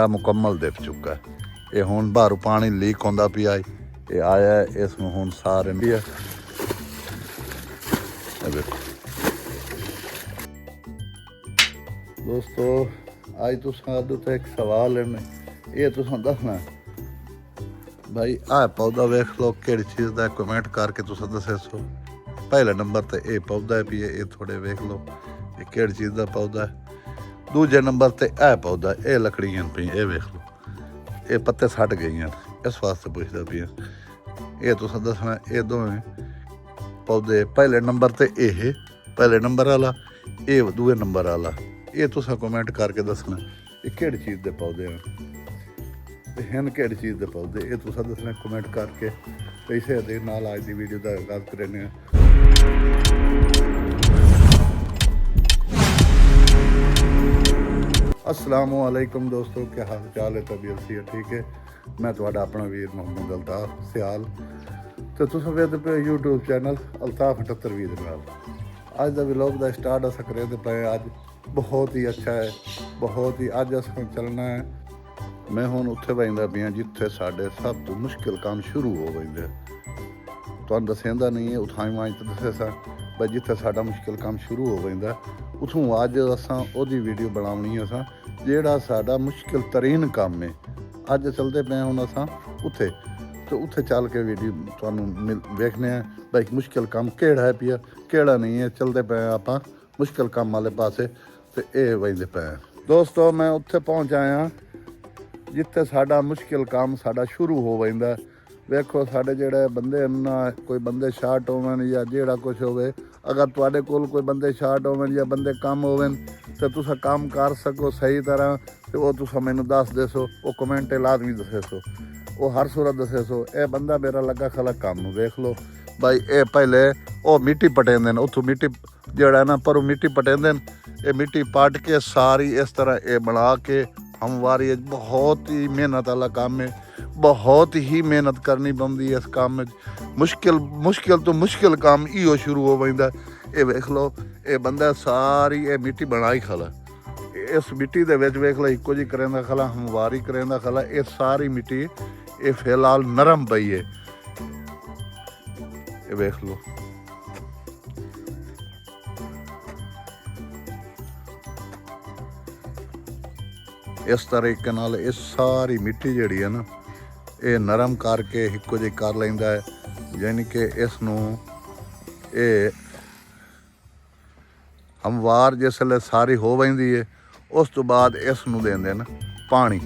ਮੁਕੰਮਲ ਦਿਖ ਚੁੱਕਾ। ਇਹ ਹੁਣ ਬਾਹਰੋਂ ਪਾਣੀ ਲੀਕ ਹੁੰਦਾ ਪਿਆ, ਇਹ ਆਇਆ, ਇਸ ਨੂੰ ਹੁਣ ਸਾਰੇ ਇਹ ਵੇਖੋ ਦੋਸਤੋ, ਅੱਜ तुसां तो एक सवाल है, ये तुसां दसना भाई आ पौधा वेख लो किहड़ी चीज़ का, कमेंट करके तुसां दसे सो। पहले नंबर ते ये पौधा है भी, ये थोड़े वेख लो ये किहड़ी चीज़ का पौधा है। दूजे नंबर ते ए पौधा, ये लकड़ियां पई, ये वेख लो ये पत्ते सट गई, इस वास्ते पुछदा पिया। ये तुसां दसना ये दोवें पौधे पहले नंबर ते ये पहले नंबर वाला, ये दूए नंबर वाला, ये तुसां कमेंट करके दसना ये किहड़ी चीज़ के पौधे हैं, किहड़ी चीज़ के पौधे, ये तुसां दसना कमेंट करके। तो इसे दे नाल अज की वीडियो का आगाज़ करने। अस्सलामु अलैकुम दोस्तों, क्या हाल चाल है, तबीयत सी है ठीक है। मैं तुहाडा अपना वीर मोहम्मद अल्ताफ सियाल, तो तुसीं वेखदे पे यूट्यूब चैनल अल्ताफ 78 दे नाल। अज का व्लॉग का स्टार्ट अस करेंदे पे, अज बहुत ही अच्छा है, बहुत ही अज अस चलना है। मैं हुण उत्थे बैठा पिया जिथे साडे सब तो मुश्किल काम शुरू हो गए। तुहानूं दसेंदा नहीं है, उठाई मांज तो दसे सा भाई जिथे साडा मुश्किल काम शुरू हो गया, उथों अज असां ओहदी वीडियो बनाउणी है। असां जिहड़ा साडा मुश्किल तरीन काम है, अज चलते पे हुण असां उत्थे, तो उत्थे चल के वीडियो तुहानूं वेखने हैं भाई मुश्किल काम किहड़ा है पिया किहड़ा नहीं है। चलते पे आपां मुश्किल काम वाले पासे, तो ये वजदे पे दोस्तों। मैं उत्थे पहुँच आया जिथे साडा मुश्किल काम साडा शुरू हो वैंदा। वेखो साडे जिहड़े बंदे ना, कोई बंदे शार्ट होवन या जिहड़ा कुछ होवे, अगर तुहाडे कोल कोई बंदे शार्ट होवन या बंदे कम होवन तो तुसां काम कर सको सही तरह, तो वो तुसां मैनूं दस देसो, वो कमेंट लाजमी दसे सो, वो हर सूरत दसे सो। ये बंदा मेरा लगा खला काम वेख लो भाई। ये पहले वो मिट्टी पटेंदे ने, उत्थों मिट्टी जिहड़ा ना पर मिट्टी पटेंदे ने, ये मिट्टी पट के सारी इस तरह ये बना के हमवारी। बहुत ही मेहनत वाला काम है, बहुत ही मेहनत करनी पौंदी है इस काम में। मुश्किल तो मुश्किल काम इहो शुरू हो वैंदा। ये वेख लो ये बंदा सारी ये मिट्टी बनाई खला, इस मिट्टी दे विच वेख लो इक्को जी करेंदा खला, हमवारी करेंदा खला। ये सारी मिट्टी ये फिलहाल नरम पई है, ये वेख लो। इस तरीके नाल ये सारी मिट्टी जिहड़ी है ना, ये नरम करके इक्को जी कर लैंदा है। यानी कि इसनूं ये हमवार जिसले सारी हो वैंदी है, उस तो बाद इसनूं देंदे न पानी।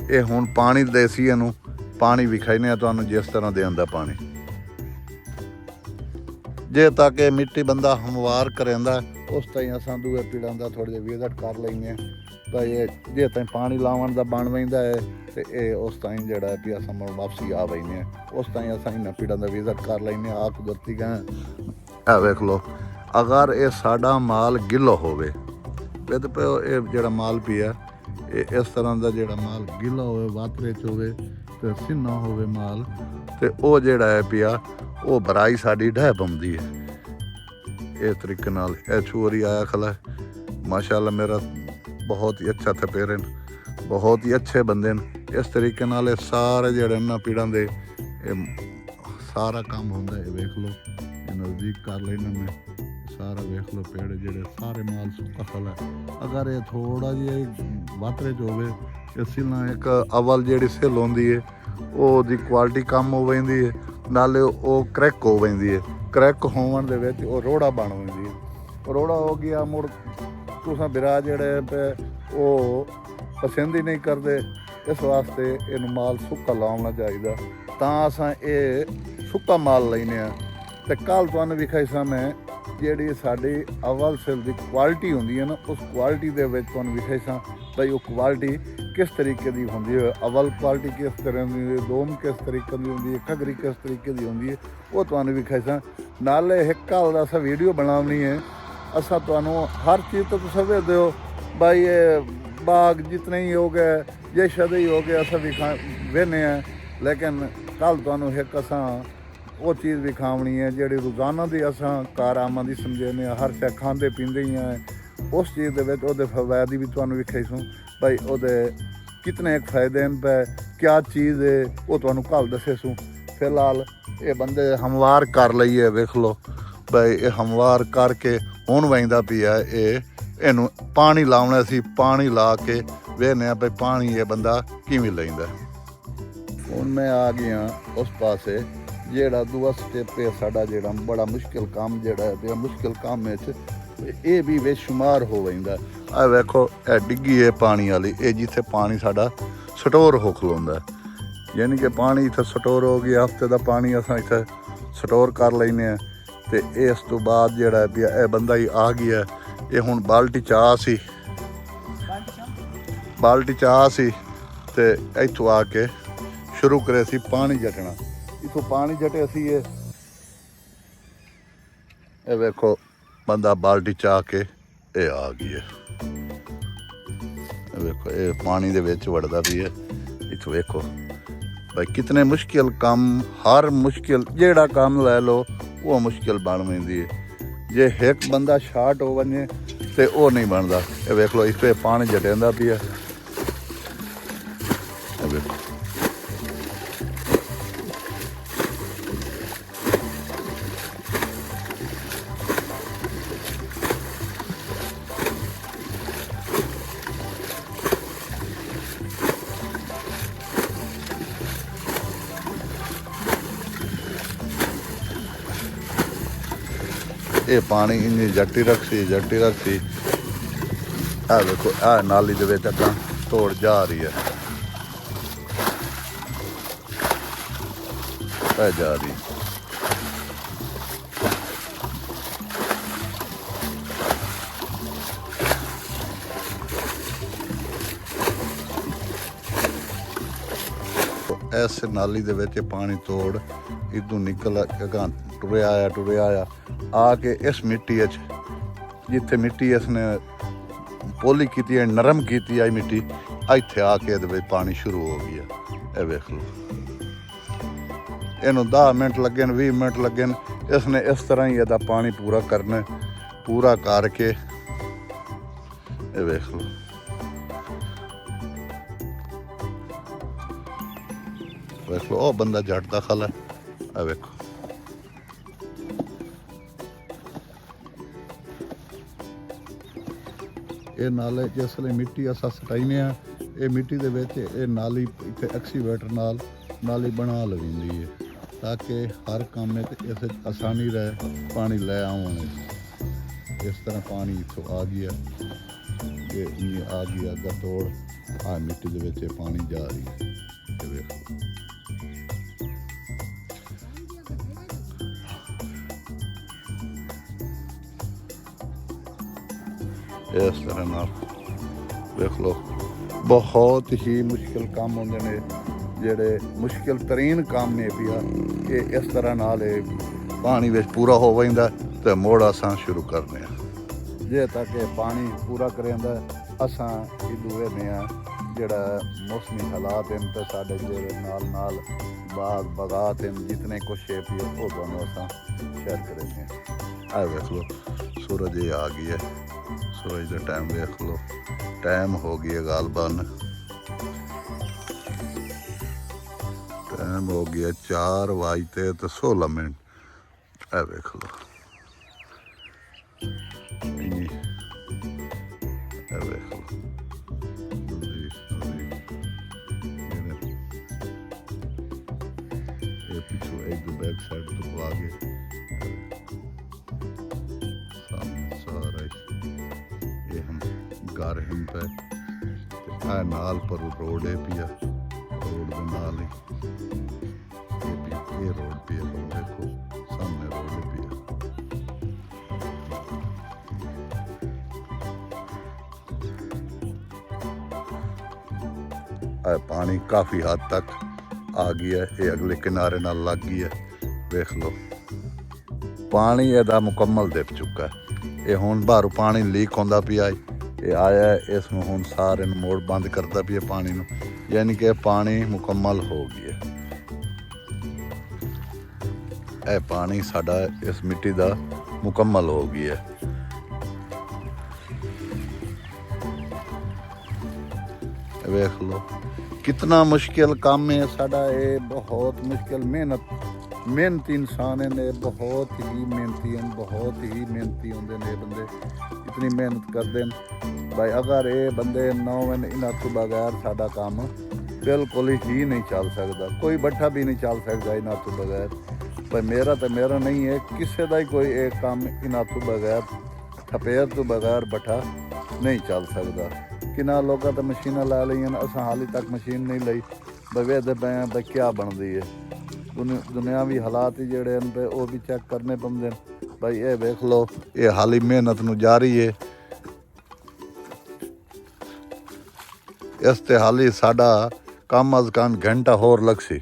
ये हुण पानी देसी इहनूं पानी विखाइने तुहानूं जिस तरह देंदा पानी, जे तक ये मिट्टी बंदा हमवार करेंदा उस ताईं असां दूए पीड़ां दा थोड़े जिहा विज़िट कर लैंदे भाई। ये जे ताईं पानी लावन दा बन वैंदा है, तो ये उस ताईं जिहड़ा भी असां वापसी आ वैने, उस ताईं असां इन्हां पीड़ां दा विज़िट कर लैंदे। आ कुदरती गए वेख लो, अगर ये साडा माल गिल्ला होवे, विद पे ये जिहड़ा माल पिया ये इस तरह का जिहड़ा माल गिल्ला होवे, वातरे च होवे ते सिन्ना होवे माल, ते वो जिहड़ा है पिया वो भराई साडी ढह पाउंदी है। इस तरीके नाल ये छोरी आया खला, माशाअल्लाह मेरा बहुत ही अच्छा थे पेरेंट, बहुत ही अच्छे बंदे ने। इस तरीके नाल सारे जिहड़े ना पीड़ां दे सारा काम होंदा है। वेख लो ये नज़दीक कर लेना मैं सारा, वेख लो पेड़ जिहड़े सारे माल सुक्का खला। अगर ये थोड़ा जिहा वातरे च होवे, ये सिलना एक अवल जिहड़ी सिल होंदी है ओहदी क्वालिटी कम हो वैंदी है, नाले वो क्रैक हो वैंदी है। क्रैक होवन दे विच वो रोड़ा बन वैंदी है। रोड़ा हो गया मुड़ तुसां बिरा जिहड़े पे वो पसंद ही नहीं करते, इस वास्ते इनू माल सुक्का लाउणा चाहिदा, तां असां ये सुक्का माल लैने आ। ते कल तुहानूं विखाई सा मैं जिहड़ी साडी अवल सिल दी क्वालिटी हुंदी है ना, उस क्वालिटी दे विच तुहानूं विखाई सा भाई वो क्वालिटी किस तरीके की होंदी है। अवल क्वालिटी किस तरह की होंदी है, दोम किस तरीके की होंदी है, घगरी किस तरीके की होंदी है, वो तुहानूं विखाई सा। नाले एक कल दा असां वीडियो बनावनी है, असां तुहानूं हर चीज़ तो तुसां वेखदे हो भाई ये बाग जितने ही हो गए, ये शदे ही हो गए, असां विखा वेने हैं। लेकिन कल तुहानूं एक असां वो चीज़ विखावनी है जिहड़ी रोज़ाना दी असां कारआमदी समझने, हर शै खांदे पींदे ही हैं। उस चीज़ दे विच ओहदे फवैद भी तुहानूं विखाई सूं भाई, ओहदे कितने एक फायदे पे क्या चीज़ है वो तुहानू कल दसे सूँ। फिलहाल ये बंदे हमवार कर लईए, वेख लो भाई ये हमवार करके हुण वहिंदा पिया इनू पानी लाउणा सी, पानी ला के वेखने भाई पानी ये बंदा किवें लैंदा। हुण मैं आ गया उस पासे जेड़ा दूआ स्टेप है साडा, जेड़ा बड़ा मुश्किल काम जेड़ा है, मुश्किल काम में ये भी बेशुमार हो वहिंदा। आ वेखो ए डिग्गी है पानी वाली, ये जिथे पानी साडा स्टोर हो खलोंदा, यानी कि पानी इत्थे स्टोर हो गया, हफ्ते का पानी असां इत्थे स्टोर कर लैने। ते इस तो बाद जेड़ा है बंदा ही आ गया, ये हुण बाल्टी चाह सी ते इत्थों आके शुरू करे सी पानी जटना। इत्थों पानी जटे सी ये वेखो बंदा बाल्टी चाह के ये आ गया। वेखो ये पानी दे विच वड़दा भी है। इत्थों वेखो भाई कितने मुश्किल काम, हर मुश्किल जेड़ा काम लै लो वो मुश्किल बन वेंदी है। जे एक बंदा शार्ट हो वने ते वो नहीं बनदा। ये वेख लो इत्थे पानी जटेंदा भी है। वेखो ये पानी इन्नी जट्टी रखी आ देखो आ नाली दे विच अग्गां तोड़ जा रही है, आ जा रही। इस नाली दे विच पानी तोड़ इदों निकल अगां टुरिया आया आके इस मिट्टी जिथे मिट्टी इसने पोली की नरम की आई मिट्टी, इत्थे आके ये पानी शुरू हो गया। ये वेख लो इनू 10 मिनट लगे 20 मिनट लगे, इसने इस तरह ही यदा पानी पूरा करना, पूरा करके ये वेख लो। वेख लो ओ बंदा जट दाखल है। आ वेखो ये नाले जिसले मिट्टी असा सटाईने ये मिट्टी दे विच ये नाली इत्थे एक्सीवेटर नाल नाली बना लवींदी है, ताकि हर काम में इस आसानी रहे पानी ले आने। इस तरह पानी इत्थों आ गया, ये आ गया अगर तोड़ आ मिट्टी दे विच पानी जा रही है। ये देखो इस तरह ना देख लो बहुत ही मुश्किल काम होंदे ने, जेड़े मुश्किल तरीन काम ने पिया ये इस तरह नाल पानी विच पूरा हो वैंदा ते मोड़ असां शुरू करने जे तक पानी पूरा करेंदा असां इदू ने जेड़ा मौसमी हालात हैं ते साडे जेड़े नाल नाल बाग बगात हैं जितने कुछ है पिया वो दोनों असां शेयर करेंगे। आ देख लो सूरज ये आ गई है, सूरज का टाइम देख लो, टाइम हो गया गालबन टाइम हो गया 4:16। ए देख लो देख लो ये पीछे एक बैक साइड तो आगे सामने सारा ये हम घर हम पे आ नाल पर रोड है पिया, रोड के नाल ही ये रोड पे देखो सामने रोड है पिया। पानी काफ़ी हद तक आ गया है, ये अगले किनारे नाल लग गई है। देख लो पानी इहदा मुकम्मल दिख चुका है। ये हुण बाहरों पानी लीक होंदा पिया, ये आया है इसमें हुण सारे मोड़ बंद करता पिया पानी नूं, यानी कि पानी मुकम्मल हो गया। यह पानी साडा इस मिट्टी दा मुकम्मल हो गया है। वेख लो कितना मुश्किल काम है साडा ये, बहुत मुश्किल मेहनती इंसान है, बहुत ही मेहनती हैं, बहुत ही मेहनती होंगे ने बंदे, इतनी मेहनत करते हैं भाई। अगर ये बंदे ना होवे इन्हां तो बगैर साडा काम बिल्कुल ही नहीं चल सकता, कोई बट्ठा भी नहीं चल सकता इन्हां तो बगैर। भाई मेरा तो मेरा नहीं है, किसी का ही कोई एक काम इन्हां तो बगैर, थपेर तो बगैर बट्ठा नहीं चल सकता। किन्ना लोगों तो मशीनां ला लियां, असां हाली तक मशीन नहीं लई, भाई वेखदे पे हैं भाई क्या बनती है। दुनियावी हालात ही जेड़े हैं पे वो भी चेक करने पौंदे ने भाई। ये वेख लो ये हाली मेहनत नूं जारी है, इस ते हाली साडा कम अज कम घंटा होर लगसी।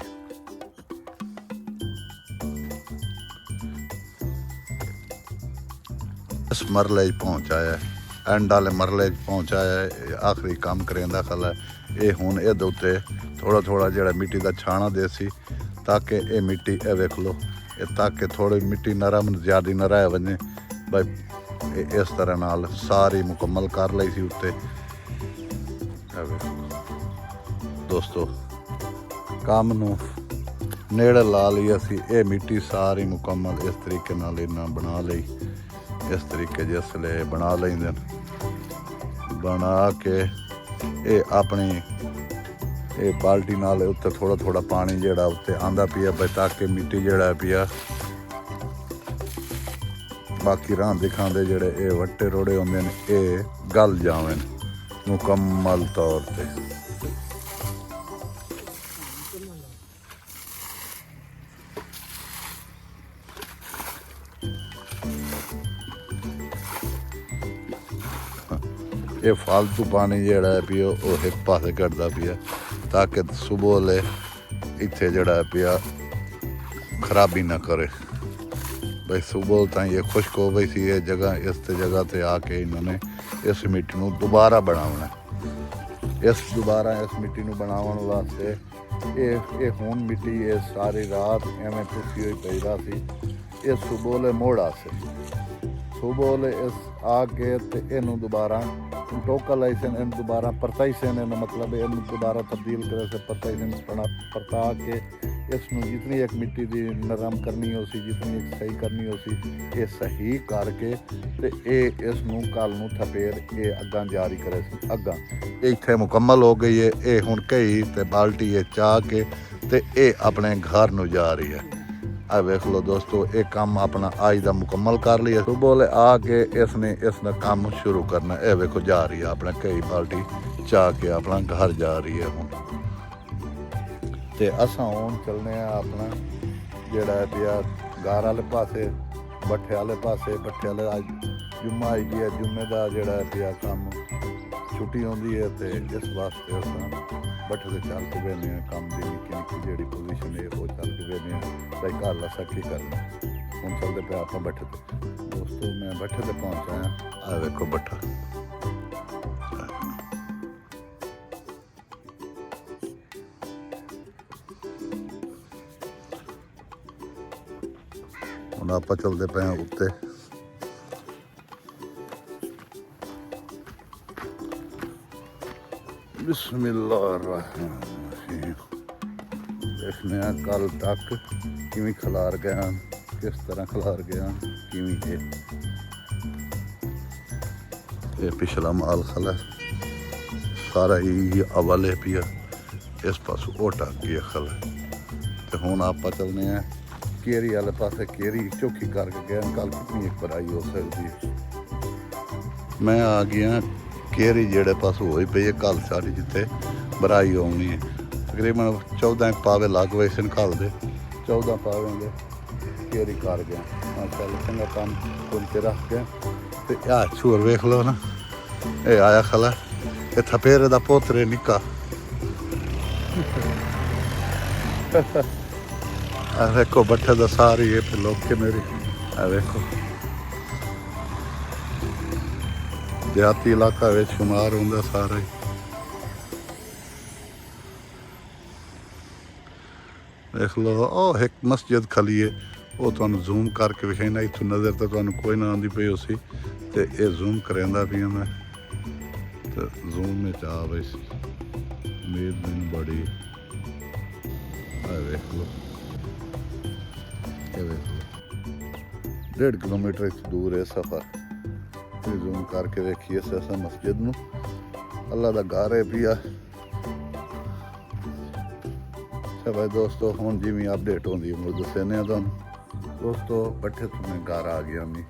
इस मरले पहुँचाया एंड वाले मरले पहुँचाया, आखिरी काम करेंदा खल है ये। हुण इहदे उत्ते थोड़ा थोड़ा जिहड़ा मिट्टी का छाणा देसी, ताकि ये मिट्टी ए वेख लो ये, ताकि थोड़ी मिट्टी नरम ज़्यादा न रह वजे भाई। इस तरह नाल सारी मुकम्मल कर लई सी उत्ते। दोस्तों काम नूं नेड़े ला ली असी, ये मिट्टी सारी मुकम्मल इस तरीके नाल इन्हां बना लई। इस तरीके जिसले बना लेंदे बना के ये अपनी ये बाल्टी नाल उत्ते थोड़ा थोड़ा पानी जेड़ा उत्ते आंदा पिया भाई, ताकि मिट्टी जेड़ा पिया बाकी राह दिखांदे जेड़े ये वट्टे रोड़े होंदे ने ये गल जावें मुकम्मल तौर पे। ये फालतू पानी जेड़ा है पिया वो एक पासे कटदा पिया, ताकि सुबह ले इत्थे जेड़ा है पिया खराबी ना करे भाई। सुबह ताई ये खुश्क हो गई सी ये जगह, इस जगह ते आके इन्होंने इस मिट्टी नूं दोबारा बनावना। इस मिट्टी नूं बनावन वास्ते ये हुण मिट्टी ये सारी रात एवें टुसी हुई पई रहा सी। ये सुबह ले मोड़ा से सुबह ले इस आके ते इनू दोबारा टोका लाई से इन दोबारा परताई से मतलब इन दोबारा तब्दील करे से परताई से परता के इसनू जितनी एक मिट्टी दी नरम करनी हो सी, जितनी एक सही करनी हो सी, ये सही करके ते ये इसनू कल नू थपेर ये अग्गां जारी करे सी। अग्गां इत्थे मुकम्मल हो गई है। ये हुण कई ते बाल्टी ये चाह के ते ये अपने घर नू जा रही है। आ वेख लो दोस्तों ये काम अपना आज का मुकम्मल कर लिया। सुबह ले आके इसने काम शुरू करना। ये वेखो जा रही है अपने कई बाल्टी चाह के अपना घर जा रही है हुण। ते असां हुण चलने अपना जेड़ा पिया घर वाले पासे बट्ठे वाले पासे। बट्ठे वाले अज जुम्मा आई गया, जुम्मे का जेड़ा पिया काम छुट्टी होंदी है ते इस वास्ते असां बट्ठे ते चल के बेने काम की निक्की निक्की जेड़ी पोजीशन है वो चल के बेने भाई घर असा की करना। हुण चलते पे आप बट्ठे ते। दोस्तों मैं बट्ठे ते पहुँच आया। आ वेखो बट्ठा हुण आप चलते पे उत्ते। बिस्मिल्लाहिर्रहमानिर्रहीम। देखने कल तक किवें खिलार गया, किस तरह खिलार गया किवें है। ये पिछला माल खला सारा ही अवल है पिया, इस पास ओटा गया खला। तो हुण आप चलने हैं केरी वाले पासे। केरी चौकी करके गया, कल कितनी एक भराई हो सकती है। मैं आ गया केरी जेड़े पास हो पई है कल सारी जिते भराई होनी है। तकरीबन 14 पावे लग गए सन कल दे, 14 पावे दे केरी कर गया। चल चंगा काम कुल के रख गया। तो आ छूर वेख लो ना, ये आया खला ये थपेरे दा पोतरे निक्का। देखो बट्ठे दा सारी ये पे लोग के मेरी देखो देहाती इलाका में शुमार होंगे सारा ही। देख लो ओ एक मस्जिद खली है, वो तुहानू जूम करके विखाना। इतों नज़र तो तुहानू कोई ना आती पई उसी, तो ये जूम करेंदा भी मैं तो जूम में आ पई सी। ਉਮੀਦ ਮੈਨੂੰ ਬੜੀ ਆ ਵੇਖ ਲਓ ਇਹ ਵੇਖ ਲਓ 1.5 ਕਿਲੋਮੀਟਰ ਇਸ ਦੂਰ ਹੈ ਸਫ਼ਰ ਤੇ ਜ਼ੂਮ ਕਰਕੇ ਵੇਖੀਏ ਅਸਾਂ ਮਸਜਿਦ ਨੂੰ ਅੱਲਾ ਦਾ ਘਰ ਹੈ ਵੀ ਆ भाई दोस्तों हूँ जिमें अपडेट होती है मुझे दसने तुम दोस्तों बैठे तो मैं घर आ गया मैं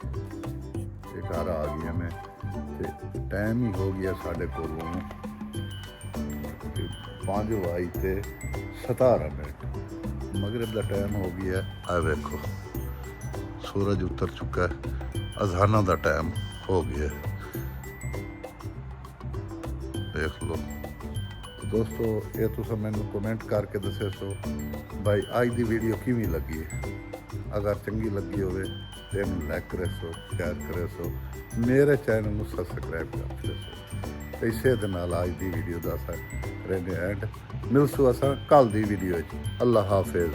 घर आ गया मैं टाइम ही हो गया साढ़े को 5:17 मगरिब का टाइम हो गया आ देखो सूरज उतर चुका है अजाना का टाइम हो गया देख लो दोस्तों ये तुम मैंने कमेंट करके दसे सो भाई अज की वीडियो किवें लगी है अगर चंगी लगी हो तो लाइक करे सो शेयर करे सो मेरे चैनल में सबसक्राइब कर सो इसे दे नाल अज की वीडियो का रहने एंड मिलसू असा कल की वीडियो अल्लाह हाफिज़।